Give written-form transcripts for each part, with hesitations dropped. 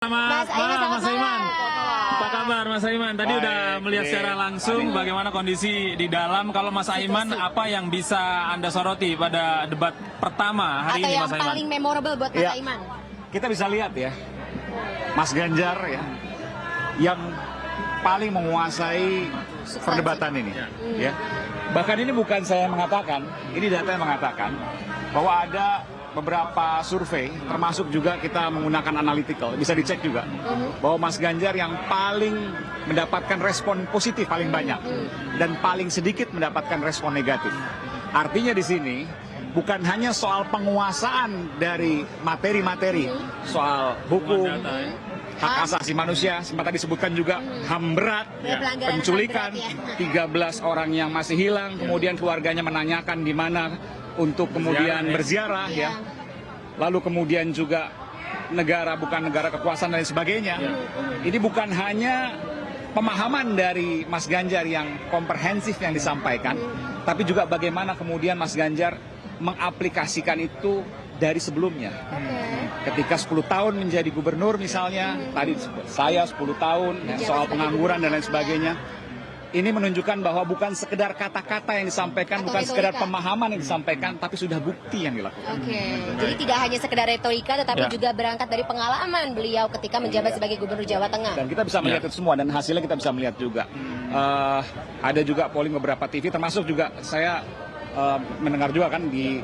Selamat malam Mas Aiman. Apa kabar Mas Aiman? Tadi udah melihat secara langsung bagaimana kondisi di dalam. Kalau Mas Aiman, apa yang bisa Anda soroti pada debat pertama hari ini Mas Aiman? Atau yang paling memorable buat Mas Aiman? Kita bisa lihat ya, Mas Ganjar ya, yang paling menguasai perdebatan ini. Ya. Bahkan ini bukan saya yang mengatakan, ini data yang mengatakan bahwa ada beberapa survei, termasuk juga kita menggunakan analytical, bisa dicek juga, bahwa Mas Ganjar yang paling mendapatkan respon positif paling banyak dan paling sedikit mendapatkan respon negatif. Artinya di sini bukan hanya soal penguasaan dari materi-materi, soal hukum, hak asasi manusia, sempat tadi disebutkan juga HAM berat, penculikan, 13 orang yang masih hilang, kemudian keluarganya menanyakan di mana untuk kemudian berziarah ya. Lalu kemudian juga negara bukan negara kekuasaan dan sebagainya. Ini bukan hanya pemahaman dari Mas Ganjar yang komprehensif yang disampaikan, tapi juga bagaimana kemudian Mas Ganjar mengaplikasikan itu dari sebelumnya. Ketika 10 tahun menjadi gubernur misalnya, tadi saya 10 tahun ya, soal pengangguran dan lain sebagainya. Ini menunjukkan bahwa bukan sekedar kata-kata yang disampaikan, bukan sekedar pemahaman yang disampaikan, tapi sudah bukti yang dilakukan. Jadi tidak hanya sekedar retorika, tetapi juga berangkat dari pengalaman beliau ketika menjabat sebagai Gubernur Jawa Tengah. Dan kita bisa melihat itu semua, dan hasilnya kita bisa melihat juga. Ada juga polling beberapa TV, termasuk juga saya mendengar juga kan di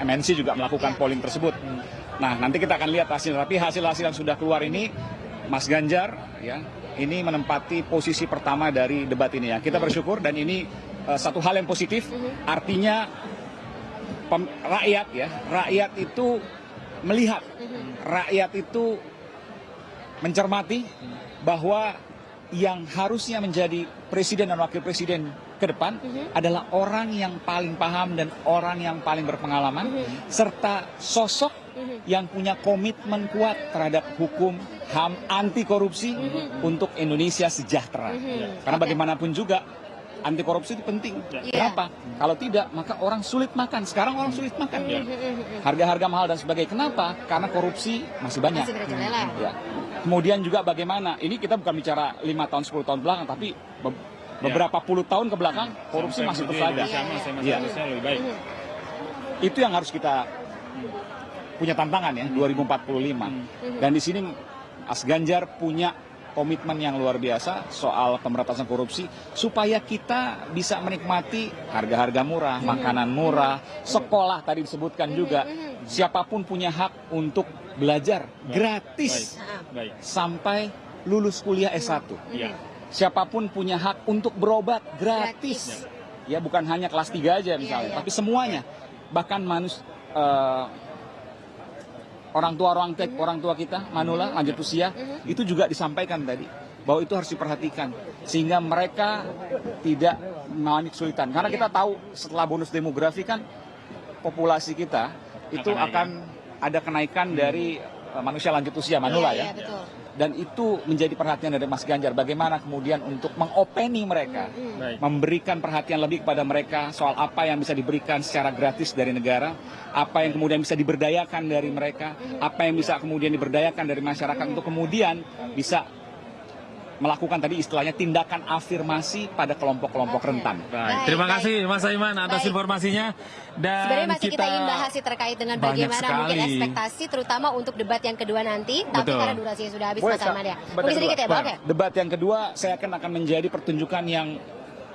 MNC juga melakukan polling tersebut. Nah, nanti kita akan lihat hasil, tapi hasil-hasil yang sudah keluar ini, Mas Ganjar ya, ini menempati posisi pertama dari debat ini ya. Kita bersyukur dan ini satu hal yang positif. Artinya rakyat itu melihat, rakyat itu mencermati bahwa yang harusnya menjadi presiden dan wakil presiden ke depan adalah orang yang paling paham dan orang yang paling berpengalaman, serta sosok yang punya komitmen kuat terhadap hukum, HAM, anti korupsi untuk Indonesia sejahtera. Karena bagaimanapun juga anti korupsi itu penting. Kenapa? Kalau tidak, maka orang sulit makan. Sekarang orang sulit makan. Harga-harga mahal dan sebagainya. Kenapa? Karena korupsi masih banyak. Ya. Kemudian juga bagaimana, ini kita bukan bicara 5 tahun, 10 tahun belakang, tapi beberapa puluh tahun ke belakang, korupsi masih terus ada. Itu yang harus kita punya tantangan ya, 2045. Dan di sini Mas Ganjar punya komitmen yang luar biasa soal pemberantasan korupsi, supaya kita bisa menikmati harga-harga murah, makanan murah, sekolah tadi disebutkan juga. Siapapun punya hak untuk belajar gratis sampai lulus kuliah S1. Siapapun punya hak untuk berobat gratis. Ya, bukan hanya kelas 3 aja misalnya, tapi semuanya. Bahkan orang tua kita, manula, lanjut usia, itu juga disampaikan tadi bahwa itu harus diperhatikan sehingga mereka tidak mengalami kesulitan. Karena kita tahu setelah bonus demografi kan populasi kita itu akan ada kenaikan dari manusia lanjut usia, manula ya. Dan itu menjadi perhatian dari Mas Ganjar, bagaimana kemudian untuk mengopeni mereka, memberikan perhatian lebih kepada mereka soal apa yang bisa diberikan secara gratis dari negara, apa yang kemudian bisa diberdayakan dari mereka, apa yang bisa kemudian diberdayakan dari masyarakat untuk kemudian bisa melakukan tadi istilahnya tindakan afirmasi pada kelompok-kelompok rentan. Terima kasih Mas Aiman atas informasinya. Dan sebenarnya masih kita ingin bahas terkait dengan bagaimana mungkin ekspektasi terutama untuk debat yang kedua nanti, tapi karena durasinya sudah habis Mas Aiman ya. Mungkin sedikit ya, Pak. Debat yang kedua saya akan menjadi pertunjukan yang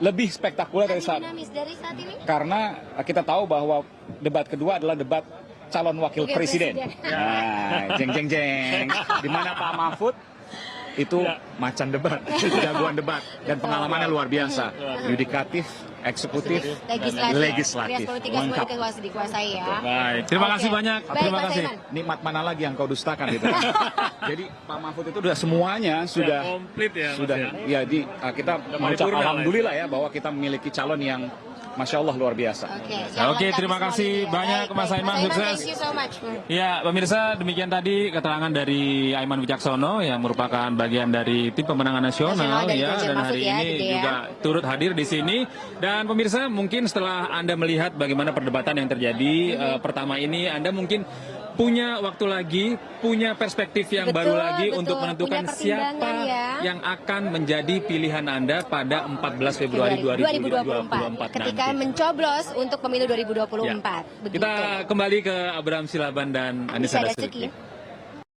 lebih spektakuler dari saat ini. Karena kita tahu bahwa debat kedua adalah debat calon wakil presiden. Nah, jeng. Di mana Pak Mahfud itu macan debat, jagoan debat, dan pengalamannya luar biasa, yudikatif, eksekutif, legislatif, lengkap. Dikuasai ya. Baik, terima kasih banyak. Terima kasih. Nikmat mana lagi yang kau dustakan gitu. Jadi Pak Mahfud itu sudah semuanya sudah komplit ya. Sudah ya, kita mengucap alhamdulillah ya bahwa kita memiliki calon yang Masya Allah luar biasa. Oke, terima kasih banyak Mas Aiman, sukses. Ya, pemirsa, demikian tadi keterangan dari Aiman Wicaksono yang merupakan bagian dari tim pemenangan nasional ya, dan hari ini juga turut hadir di sini. Dan pemirsa, mungkin setelah Anda melihat bagaimana perdebatan yang terjadi pertama ini, Anda mungkin punya waktu lagi, punya perspektif yang Betul, baru lagi betul. untuk menentukan Punya pertimbangan siapa ya. yang akan menjadi pilihan Anda pada 14 Februari 2024 ketika nanti. mencoblos untuk pemilu 2024. Ya. Begitu. Kita kembali ke Abraham Silaban dan Anissa Anissa Dasuki. Dasuki.